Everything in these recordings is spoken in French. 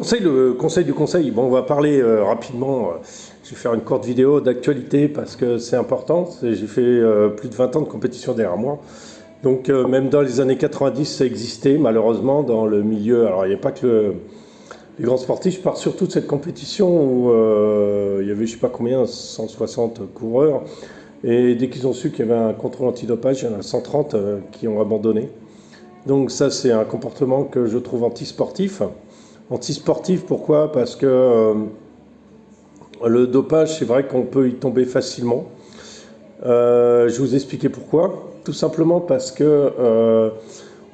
Le conseil du conseil. Bon, on va parler rapidement. Je vais faire une courte vidéo d'actualité parce que c'est important. J'ai fait plus de 20 ans de compétition derrière moi. Donc, même dans les années 90, ça existait malheureusement dans le milieu. Alors, il n'y a pas que les grands sportifs. Je parle surtout de cette compétition où il y avait, je ne sais pas combien, 160 coureurs. Et dès qu'ils ont su qu'il y avait un contrôle antidopage, il y en a 130 qui ont abandonné. Donc, ça, c'est un comportement que je trouve antisportif. Antisportif, pourquoi? Parce que le dopage, c'est vrai qu'on peut y tomber facilement. Je vais vous expliquer pourquoi. Tout simplement parce que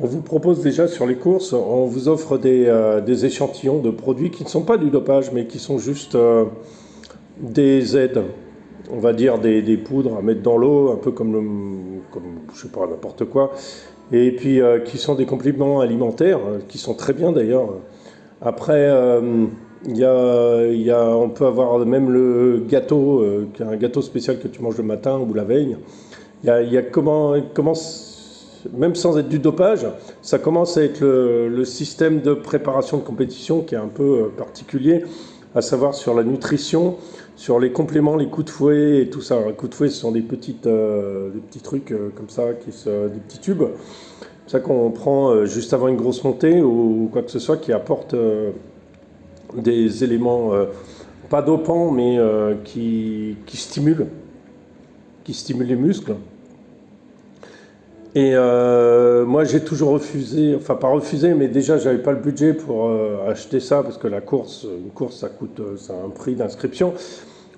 on vous propose déjà sur les courses, on vous offre des échantillons de produits qui ne sont pas du dopage, mais qui sont juste des aides. On va dire des poudres à mettre dans l'eau, un peu comme je sais pas, n'importe quoi. Et puis qui sont des compléments alimentaires, qui sont très bien d'ailleurs. Après, on peut avoir même le gâteau, qui est un gâteau spécial que tu manges le matin ou la veille. Il y a même sans être du dopage, ça commence à être le système de préparation de compétition qui est un peu particulier, à savoir sur la nutrition, sur les compléments, les coups de fouet et tout ça. Les coups de fouet, ce sont des petits trucs comme ça, des petits tubes. C'est ça qu'on prend juste avant une grosse montée ou quoi que ce soit qui apporte des éléments pas dopants mais qui stimulent les muscles. Et moi j'ai toujours refusé, enfin pas refusé, mais déjà j'avais pas le budget pour acheter ça parce que une course ça a un prix d'inscription.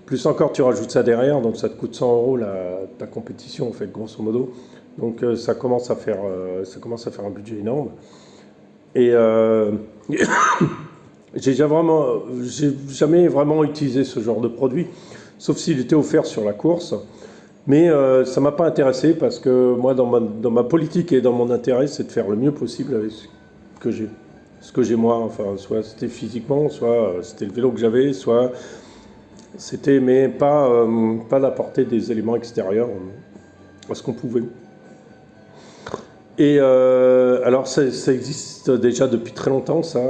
Plus encore tu rajoutes ça derrière, donc ça te coûte 100 € ta compétition en fait grosso modo. Donc ça commence à faire un budget énorme. Et j'ai jamais vraiment utilisé ce genre de produit, sauf s'il était offert sur la course. Mais ça m'a pas intéressé parce que moi, dans ma politique et dans mon intérêt, c'est de faire le mieux possible avec ce que j'ai moi. Enfin, soit c'était physiquement, soit c'était le vélo que j'avais, soit c'était, mais pas d'apporter des éléments extérieurs à ce qu'on pouvait. Et alors ça existe déjà depuis très longtemps ça,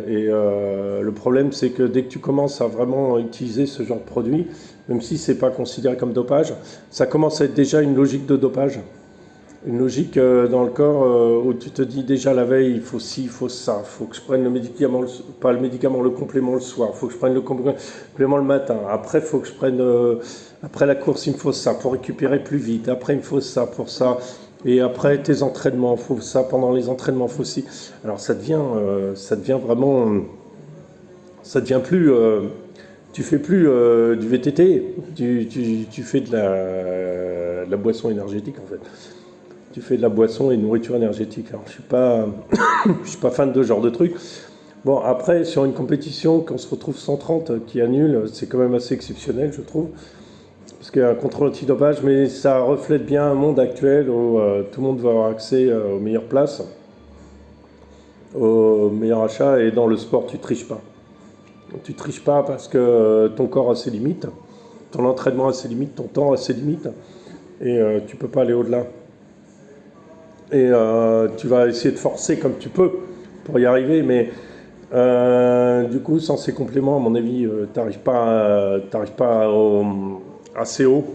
et le problème c'est que dès que tu commences à vraiment utiliser ce genre de produit, même si c'est pas considéré comme dopage, ça commence à être déjà une logique de dopage. Une logique dans le corps où tu te dis déjà la veille, il faut ci, il faut ça, il faut que je prenne le médicament, pas le médicament, le complément le soir, il faut que je prenne le complément le matin, après il faut que je prenne, après la course il me faut ça pour récupérer plus vite, après il me faut ça pour ça. Et après tes entraînements, faut ça, pendant les entraînements, faut aussi. Alors ça devient vraiment, ça devient plus, tu fais plus du VTT, tu fais de la boisson énergétique en fait. Tu fais de la boisson et de nourriture énergétique. Alors je suis pas fan de ce genre de truc. Bon après sur une compétition qu'on se retrouve 130 qui annule, c'est quand même assez exceptionnel je trouve. Parce qu'il y a un contrôle antidopage, mais ça reflète bien un monde actuel où tout le monde va avoir accès aux meilleures places, aux meilleurs achats, et dans le sport, tu triches pas. Tu triches pas parce que ton corps a ses limites, ton entraînement a ses limites, ton temps a ses limites, et tu peux pas aller au-delà. Et tu vas essayer de forcer comme tu peux pour y arriver, mais du coup, sans ces compléments, à mon avis, t'arrives pas assez haut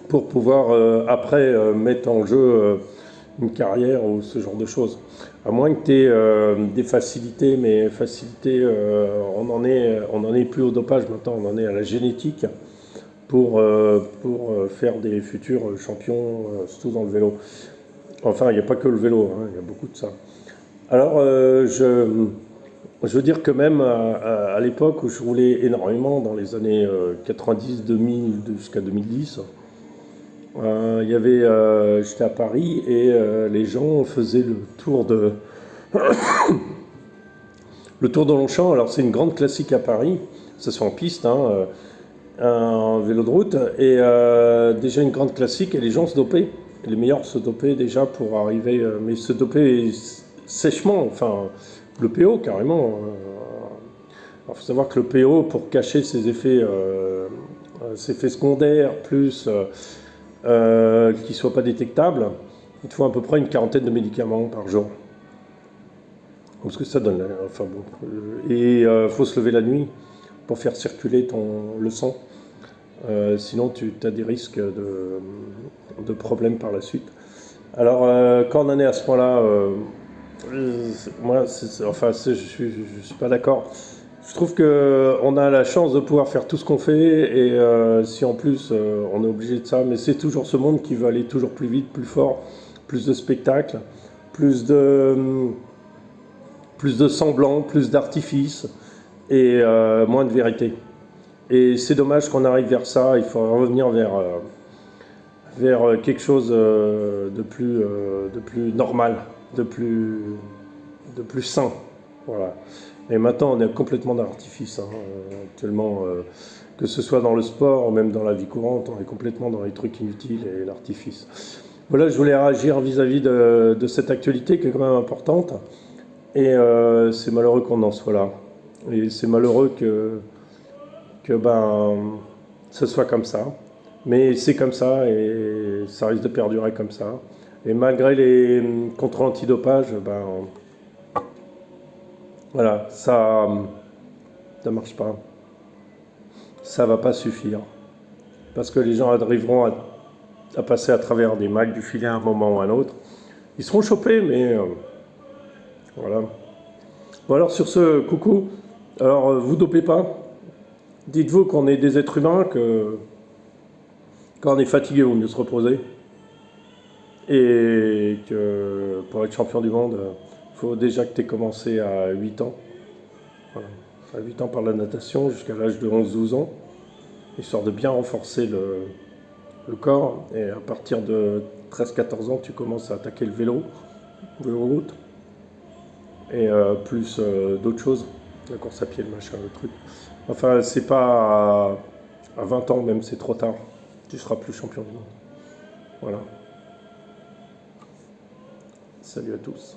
pour pouvoir après mettre en jeu une carrière ou ce genre de choses. À moins que tu aies des facilités, mais facilités, on en est plus au dopage maintenant, on en est à la génétique pour faire des futurs champions, surtout dans le vélo. Enfin, il n'y a pas que le vélo, hein, il y a beaucoup de ça. Alors, je veux dire que même à l'époque où je roulais énormément, dans les années 90, 2000 jusqu'à 2010, j'étais à Paris et les gens faisaient le tour de Longchamp. Alors c'est une grande classique à Paris, ça se fait en piste, hein, un vélo de route, et déjà une grande classique et les gens se dopaient. Les meilleurs se dopaient déjà pour arriver, mais se dopaient sèchement, enfin le PO carrément. Il faut savoir que le PO, pour cacher ses effets secondaires, plus qui ne soient pas détectables, il te faut à peu près une quarantaine de médicaments par jour. Parce que ça donne, enfin bon. Et faut se lever la nuit pour faire circuler le sang. Sinon, tu as des risques de problèmes par la suite. Alors, quand on en est à ce point-là, moi, enfin, je suis pas d'accord. Je trouve que on a la chance de pouvoir faire tout ce qu'on fait et si en plus on est obligé de ça, mais c'est toujours ce monde qui veut aller toujours plus vite, plus fort, plus de spectacles, plus de, plus de semblants, plus d'artifice et moins de vérité. Et c'est dommage qu'on arrive vers ça, il faut revenir vers quelque chose de plus normal, de plus sain. Voilà. Et maintenant, on est complètement dans l'artifice, hein, tellement que ce soit dans le sport ou même dans la vie courante, on est complètement dans les trucs inutiles et l'artifice. Voilà, je voulais réagir vis-à-vis de cette actualité qui est quand même importante. Et c'est malheureux qu'on en soit là. Et c'est malheureux que ce soit comme ça. Mais c'est comme ça et ça risque de perdurer comme ça. Et malgré les contrôles antidopage, voilà, ça marche pas. Ça va pas suffire. Parce que les gens arriveront à passer à travers des mailles du filet à un moment ou à un autre. Ils seront chopés, mais voilà. Bon alors sur ce, coucou, alors vous dopez pas. Dites-vous qu'on est des êtres humains, que quand on est fatigué, il vaut mieux se reposer. Et que pour être champion du monde, il faut déjà que tu aies commencé à 8 ans. Voilà. À 8 ans par la natation jusqu'à l'âge de 11-12 ans, histoire de bien renforcer le corps. Et à partir de 13-14 ans, tu commences à attaquer le vélo route, et plus d'autres choses, la course à pied, le machin, le truc. Enfin, c'est pas à 20 ans même, c'est trop tard. Tu seras plus champion du monde. Voilà. Salut à tous.